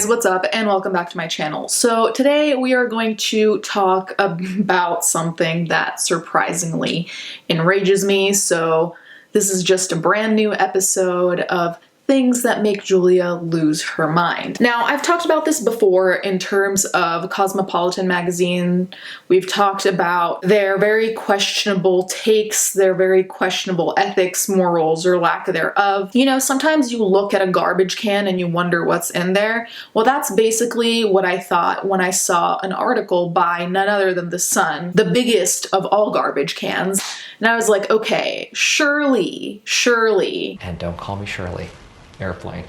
what's up and welcome back to my channel. So today we are going to talk about something that surprisingly enrages me. So this is just a brand new episode of things that make Julia lose her mind. Now, I've talked about this before in terms of Cosmopolitan magazine. We've talked about their very questionable takes, their very questionable ethics, morals, or lack thereof. You know, sometimes you look at a garbage can and you wonder what's in there. Well, that's basically what I thought when I saw an article by none other than The Sun, the biggest of all garbage cans. And I was like, okay, surely. And don't call me Shirley. Airplane.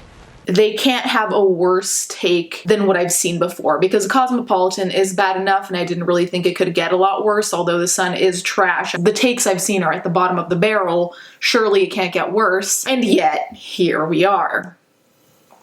They can't have a worse take than what I've seen before, because Cosmopolitan is bad enough and I didn't really think it could get a lot worse, although The Sun is trash. The takes I've seen are at the bottom of the barrel. Surely it can't get worse. And yet, here we are.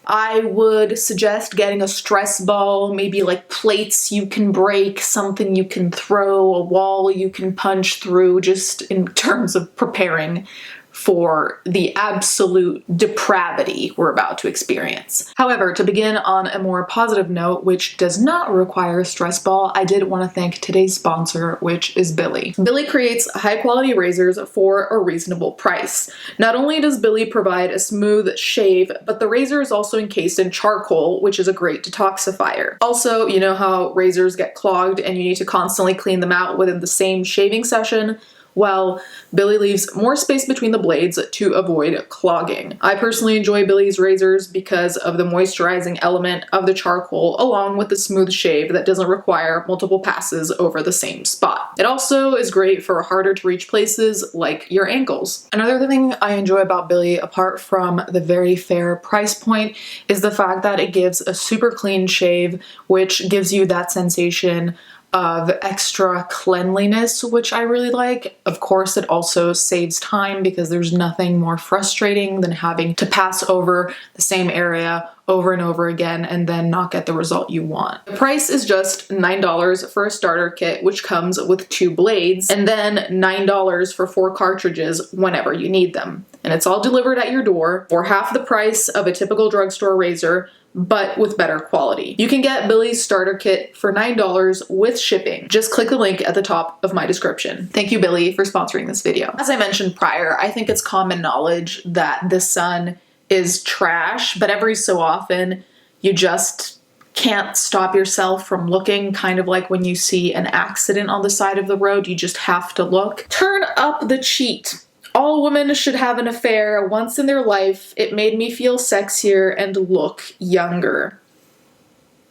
I would suggest getting a stress ball, maybe like plates you can break, something you can throw, a wall you can punch through, just in terms of preparing for the absolute depravity we're about to experience. However, to begin on a more positive note, which does not require a stress ball, I did want to thank today's sponsor, which is Billy. Billy creates high-quality razors for a reasonable price. Not only does Billy provide a smooth shave, but the razor is also encased in charcoal, which is a great detoxifier. Also, you know how razors get clogged and you need to constantly clean them out within the same shaving session? Well, Billy leaves more space between the blades to avoid clogging. I personally enjoy Billy's razors because of the moisturizing element of the charcoal, along with the smooth shave that doesn't require multiple passes over the same spot. It also is great for harder to reach places like your ankles. Another thing I enjoy about Billy, apart from the very fair price point, is the fact that it gives a super clean shave, which gives you that sensation of extra cleanliness, which I really like. Of course, it also saves time because there's nothing more frustrating than having to pass over the same area over and over again and then not get the result you want. The price is just $9 for a starter kit, which comes with 2 blades, and then $9 for 4 cartridges whenever you need them. And it's all delivered at your door for half the price of a typical drugstore razor, but with better quality. You can get Billy's starter kit for $9 with shipping. Just click the link at the top of my description. Thank you, Billy, for sponsoring this video. As I mentioned prior, I think it's common knowledge that The Sun is trash, but every so often you just can't stop yourself from looking, kind of like when you see an accident on the side of the road, you just have to look. Turn up the cheat. All women should have an affair once in their life. It made me feel sexier and look younger.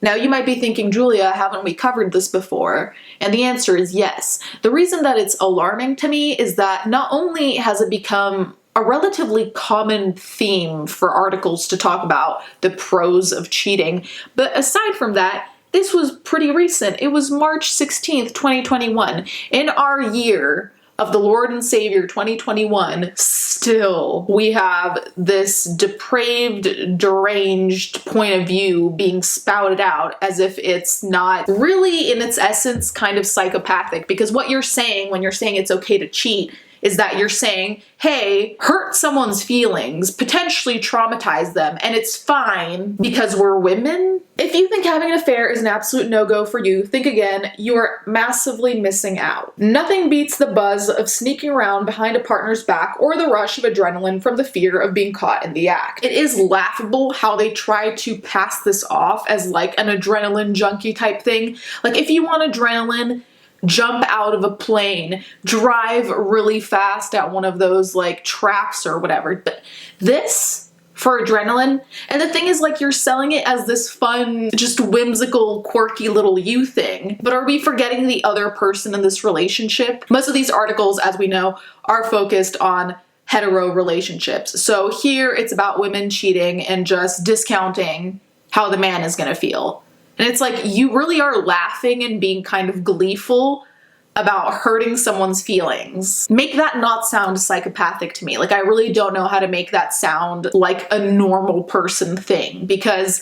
Now you might be thinking, Julia, haven't we covered this before? And the answer is yes. The reason that it's alarming to me is that not only has it become a relatively common theme for articles to talk about the pros of cheating, but aside from that, this was pretty recent. It was March 16th, 2021. In our year of the Lord and Savior 2021, still we have this depraved, deranged point of view being spouted out as if it's not really in its essence kind of psychopathic, because what you're saying when you're saying it's okay to cheat is that you're saying, hey, hurt someone's feelings, potentially traumatize them, and it's fine because we're women? If you think having an affair is an absolute no-go for you, think again. You are massively missing out. Nothing beats the buzz of sneaking around behind a partner's back or the rush of adrenaline from the fear of being caught in the act. It is laughable how they try to pass this off as like an adrenaline junkie type thing. Like, if you want adrenaline, jump out of a plane, drive really fast at one of those like tracks or whatever. But this for adrenaline, and the thing is, like, you're selling it as this fun, just whimsical, quirky little you thing. But are we forgetting the other person in this relationship? Most of these articles, as we know, are focused on hetero relationships. So here it's about women cheating and just discounting how the man is gonna feel. And it's like, you really are laughing and being kind of gleeful about hurting someone's feelings. Make that not sound psychopathic to me. Like, I really don't know how to make that sound like a normal person thing, because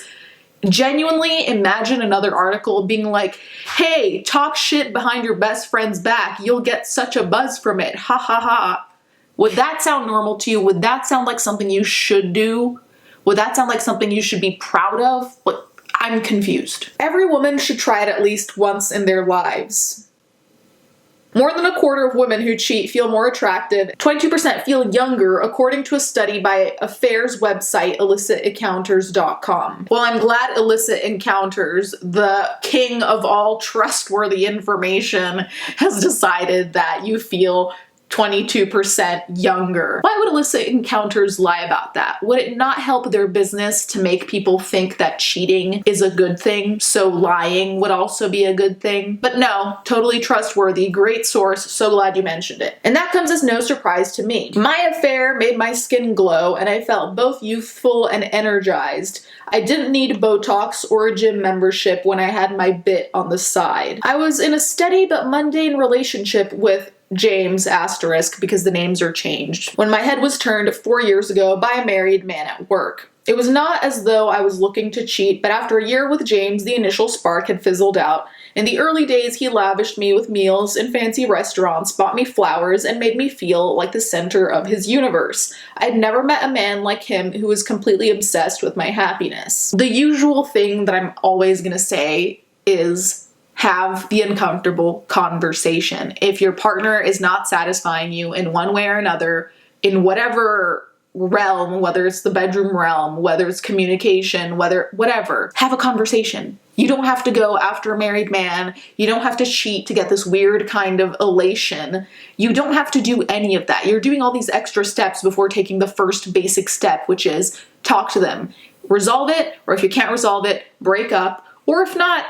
genuinely imagine another article being like, hey, talk shit behind your best friend's back. You'll get such a buzz from it. Ha ha ha. Would that sound normal to you? Would that sound like something you should do? Would that sound like something you should be proud of? Like, I'm confused. Every woman should try it at least once in their lives. More than a quarter of women who cheat feel more attractive. 22% feel younger, according to a study by Affairs website illicitencounters.com. Well, I'm glad Illicit Encounters, the king of all trustworthy information, has decided that you feel 22% younger. Why would Illicit Encounters lie about that? Would it not help their business to make people think that cheating is a good thing? So lying would also be a good thing? But no, totally trustworthy, great source, so glad you mentioned it. And that comes as no surprise to me. My affair made my skin glow and I felt both youthful and energized. I didn't need Botox or a gym membership when I had my bit on the side. I was in a steady but mundane relationship with James asterisk because the names are changed when my head was turned 4 years ago by a married man at work. It was not as though I was looking to cheat, but after a year with James, the initial spark had fizzled out. In the early days, he lavished me with meals in fancy restaurants, bought me flowers, and made me feel like the center of his universe. I'd never met a man like him who was completely obsessed with my happiness. The usual thing that I'm always gonna say is have the uncomfortable conversation. If your partner is not satisfying you in one way or another, in whatever realm, whether it's the bedroom realm, whether it's communication, whatever, have a conversation. You don't have to go after a married man. You don't have to cheat to get this weird kind of elation. You don't have to do any of that. You're doing all these extra steps before taking the first basic step, which is talk to them. Resolve it, or if you can't resolve it, break up, or if not,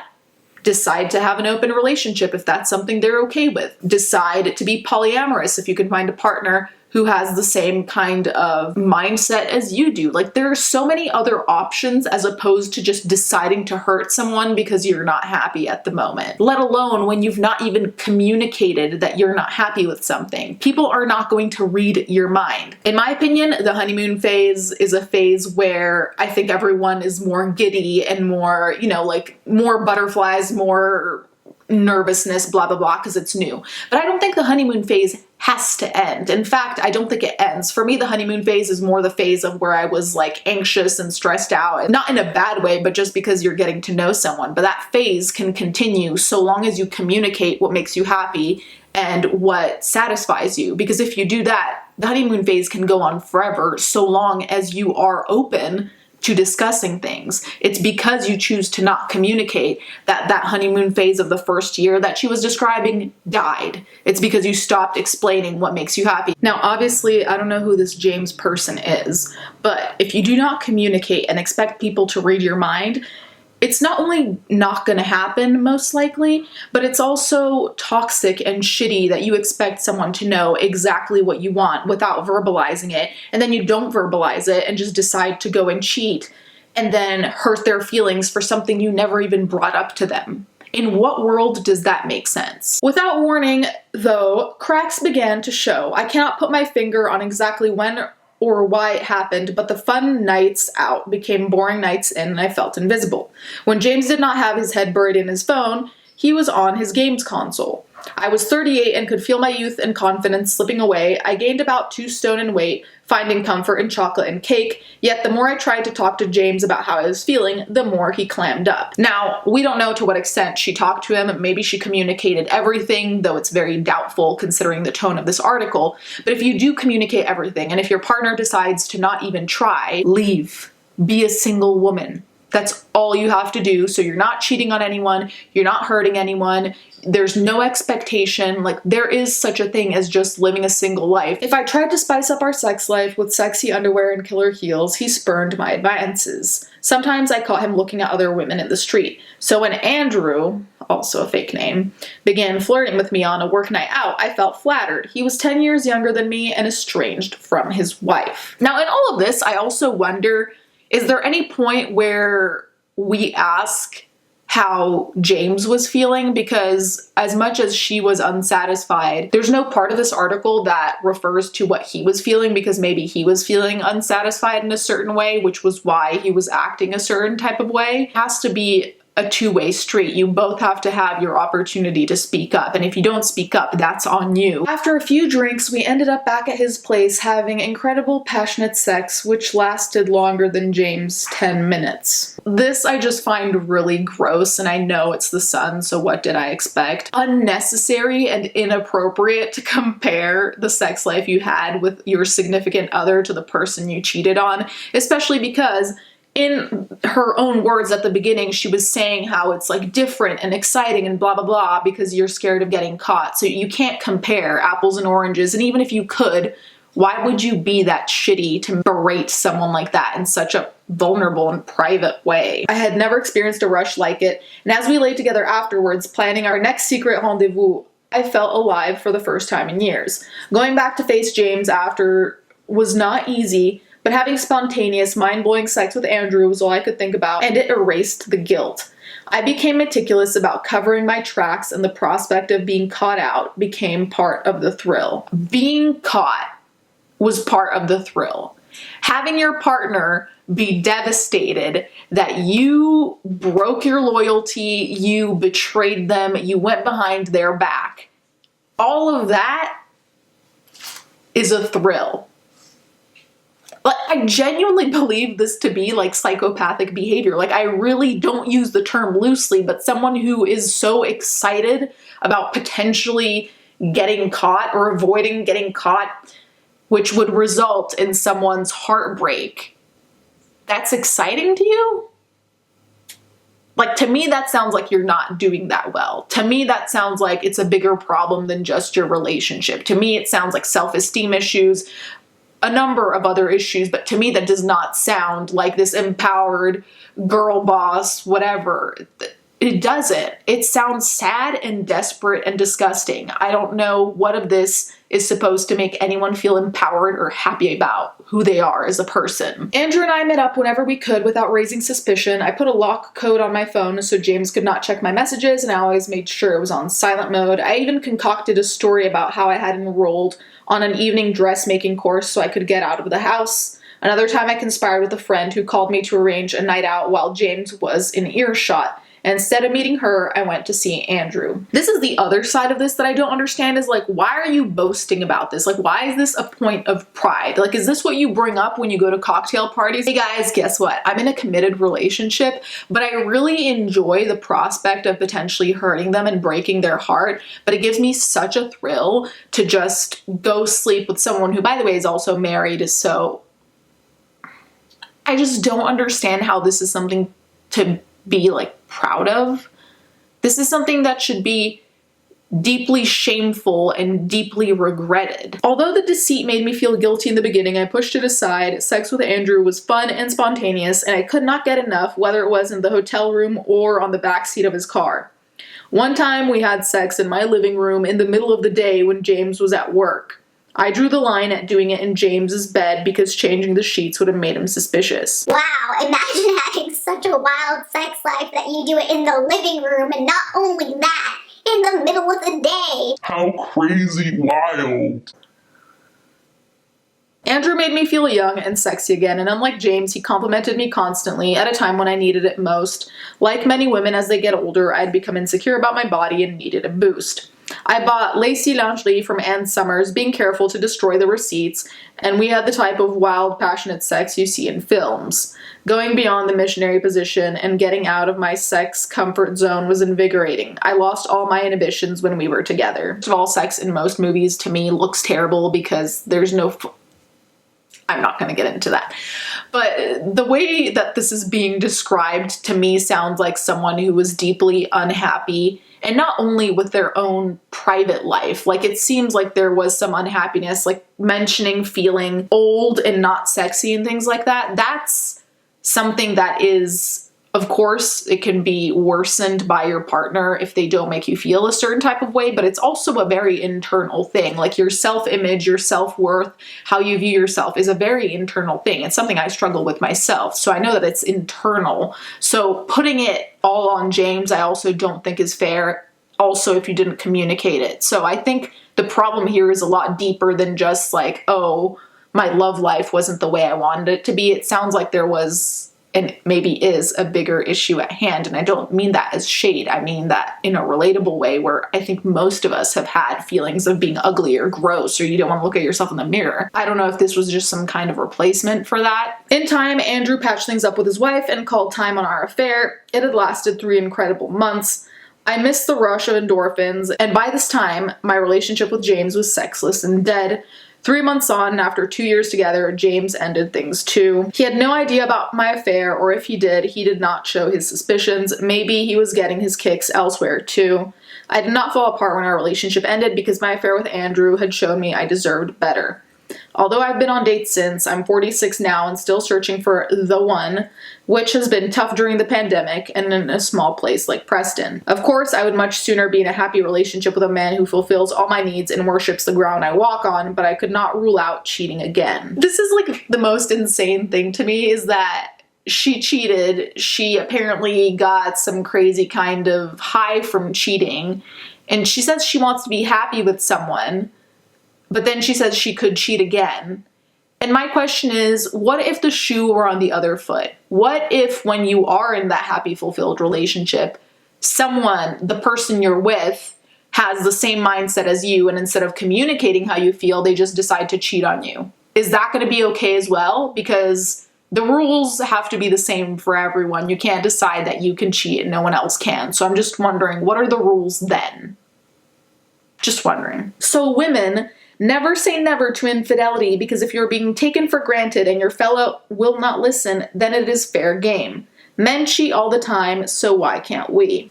decide to have an open relationship if that's something they're okay with. Decide to be polyamorous if you can find a partner who has the same kind of mindset as you do. Like, there are so many other options as opposed to just deciding to hurt someone because you're not happy at the moment, let alone when you've not even communicated that you're not happy with something. People are not going to read your mind. In my opinion, the honeymoon phase is a phase where I think everyone is more giddy and more, like more butterflies, more nervousness, blah, blah, blah, because it's new. But I don't think the honeymoon phase has to end. In fact, I don't think it ends. For me, the honeymoon phase is more the phase of where I was like anxious and stressed out, not in a bad way, but just because you're getting to know someone. But that phase can continue so long as you communicate what makes you happy and what satisfies you. Because if you do that, the honeymoon phase can go on forever so long as you are open to discussing things. It's because you choose to not communicate that honeymoon phase of the first year that she was describing died. It's because you stopped explaining what makes you happy. Now, obviously, I don't know who this James person is, but if you do not communicate and expect people to read your mind, it's not only not going to happen, most likely, but it's also toxic and shitty that you expect someone to know exactly what you want without verbalizing it, and then you don't verbalize it and just decide to go and cheat and then hurt their feelings for something you never even brought up to them. In what world does that make sense? Without warning, though, cracks began to show. I cannot put my finger on exactly when or why it happened, but the fun nights out became boring nights in and I felt invisible. When James did not have his head buried in his phone, he was on his games console. I was 38 and could feel my youth and confidence slipping away. I gained about 2 stone in weight, finding comfort in chocolate and cake, yet the more I tried to talk to James about how I was feeling, the more he clammed up. Now, we don't know to what extent she talked to him. Maybe she communicated everything, though it's very doubtful considering the tone of this article. But if you do communicate everything, and if your partner decides to not even try, leave. Be a single woman. That's all you have to do. So you're not cheating on anyone, you're not hurting anyone, there's no expectation. Like, there is such a thing as just living a single life. If I tried to spice up our sex life with sexy underwear and killer heels, he spurned my advances. Sometimes I caught him looking at other women in the street. So when Andrew, also a fake name, began flirting with me on a work night out, I felt flattered. He was 10 years younger than me and estranged from his wife. Now, in all of this, I also wonder, is there any point where we ask how James was feeling? Because as much as she was unsatisfied, there's no part of this article that refers to what he was feeling, because maybe he was feeling unsatisfied in a certain way, which was why he was acting a certain type of way. It has to be a two-way street. You both have to have your opportunity to speak up, and if you don't speak up, that's on you. After a few drinks, we ended up back at his place having incredible passionate sex, which lasted longer than James' 10 minutes. This I just find really gross, and I know it's the sun, so what did I expect? Unnecessary and inappropriate to compare the sex life you had with your significant other to the person you cheated on, especially because in her own words at the beginning, she was saying how it's like different and exciting and blah, blah, blah, because you're scared of getting caught. So you can't compare apples and oranges. And even if you could, why would you be that shitty to berate someone like that in such a vulnerable and private way? I had never experienced a rush like it. And as we lay together afterwards, planning our next secret rendezvous, I felt alive for the first time in years. Going back to face James after was not easy, but having spontaneous, mind-blowing sex with Andrew was all I could think about, and it erased the guilt. I became meticulous about covering my tracks, and the prospect of being caught out became part of the thrill. Being caught was part of the thrill. Having your partner be devastated that you broke your loyalty, you betrayed them, you went behind their back. All of that is a thrill. Like, I genuinely believe this to be like psychopathic behavior. Like, I really don't use the term loosely, but someone who is so excited about potentially getting caught or avoiding getting caught, which would result in someone's heartbreak, that's exciting to you? Like, to me, that sounds like you're not doing that well. To me, that sounds like it's a bigger problem than just your relationship. To me, it sounds like self-esteem issues, a number of other issues, but to me that does not sound like this empowered girl boss, whatever. It doesn't. It sounds sad and desperate and disgusting. I don't know what of this is supposed to make anyone feel empowered or happy about who they are as a person. Andrew and I met up whenever we could without raising suspicion. I put a lock code on my phone so James could not check my messages, and I always made sure it was on silent mode. I even concocted a story about how I had enrolled on an evening dressmaking course so I could get out of the house. Another time I conspired with a friend who called me to arrange a night out while James was in earshot. Instead of meeting her, I went to see Andrew. This is the other side of this that I don't understand, is like, why are you boasting about this? Like, why is this a point of pride? Like, is this what you bring up when you go to cocktail parties? Hey guys, guess what? I'm in a committed relationship, but I really enjoy the prospect of potentially hurting them and breaking their heart. But it gives me such a thrill to just go sleep with someone who, by the way, is also married. So I just don't understand how this is something to be like proud of. This is something that should be deeply shameful and deeply regretted. Although the deceit made me feel guilty in the beginning, I pushed it aside. Sex with Andrew was fun and spontaneous, and I could not get enough, whether it was in the hotel room or on the backseat of his car. One time we had sex in my living room in the middle of the day when James was at work. I drew the line at doing it in James's bed because changing the sheets would have made him suspicious. Wow, imagine having such a wild sex life that you do it in the living room, and not only that, in the middle of the day. How crazy wild. Andrew made me feel young and sexy again, and unlike James, he complimented me constantly at a time when I needed it most. Like many women as they get older, I'd become insecure about my body and needed a boost. I bought lacy lingerie from Ann Summers, being careful to destroy the receipts, and we had the type of wild, passionate sex you see in films. Going beyond the missionary position and getting out of my sex comfort zone was invigorating. I lost all my inhibitions when we were together. First of all, sex in most movies to me looks terrible because there's no... I'm not going to get into that. But the way that this is being described to me sounds like someone who was deeply unhappy, and not only with their own private life. Like, it seems like there was some unhappiness, like mentioning feeling old and not sexy and things like that. That's something that is, of course, it can be worsened by your partner if they don't make you feel a certain type of way, but it's also a very internal thing. Like, your self-image, your self-worth, how you view yourself is a very internal thing. It's something I struggle with myself, so I know that it's internal. So putting it all on James, I also don't think is fair, also if you didn't communicate it. So I think the problem here is a lot deeper than just like, oh, my love life wasn't the way I wanted it to be. It sounds like there was and maybe is a bigger issue at hand. And I don't mean that as shade. I mean that in a relatable way where I think most of us have had feelings of being ugly or gross, or you don't want to look at yourself in the mirror. I don't know if this was just some kind of replacement for that. In time, Andrew patched things up with his wife and called time on our affair. It had lasted 3 incredible months. I missed the rush of endorphins, and by this time, my relationship with James was sexless and dead. 3 months on, and after 2 years together, James ended things too. He had no idea about my affair, or if he did not show his suspicions. Maybe he was getting his kicks elsewhere too. I did not fall apart when our relationship ended because my affair with Andrew had shown me I deserved better. Although I've been on dates since, I'm 46 now and still searching for the one, which has been tough during the pandemic and in a small place like Preston. Of course, I would much sooner be in a happy relationship with a man who fulfills all my needs and worships the ground I walk on, but I could not rule out cheating again. This is like the most insane thing to me, is that she cheated. She apparently got some crazy kind of high from cheating, and she says she wants to be happy with someone, but then she says she could cheat again. And my question is, what if the shoe were on the other foot? What if when you are in that happy, fulfilled relationship, someone, the person you're with, has the same mindset as you, and instead of communicating how you feel, they just decide to cheat on you? Is that going to be okay as well? Because the rules have to be the same for everyone. You can't decide that you can cheat and no one else can. So I'm just wondering, what are the rules then? Just wondering. So women, never say never to infidelity, because if you're being taken for granted and your fellow will not listen, then it is fair game. Men cheat all the time, so why can't we?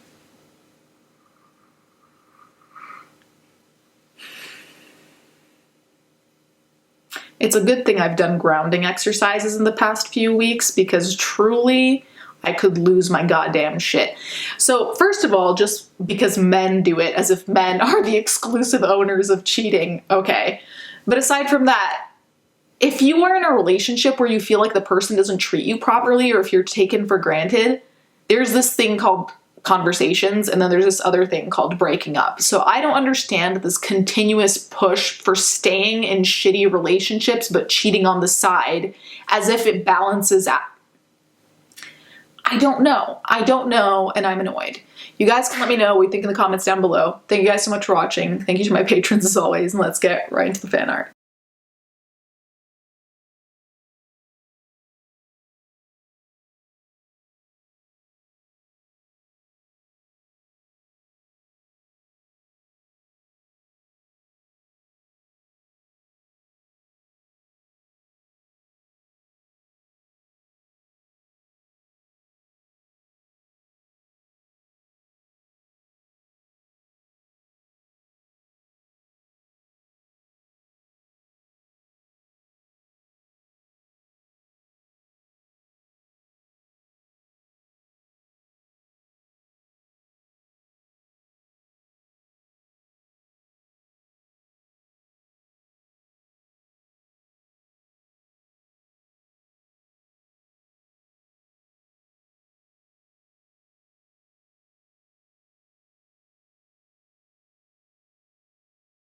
It's a good thing I've done grounding exercises in the past few weeks, because truly I could lose my goddamn shit. So first of all, just because men do it, as if men are the exclusive owners of cheating, okay. But aside from that, if you are in a relationship where you feel like the person doesn't treat you properly, or if you're taken for granted, there's this thing called conversations, and then there's this other thing called breaking up. So I don't understand this continuous push for staying in shitty relationships but cheating on the side as if it balances out. I don't know, and I'm annoyed. You guys can let me know what you think in the comments down below. Thank you guys so much for watching. Thank you to my patrons as always, and let's get right into the fan art.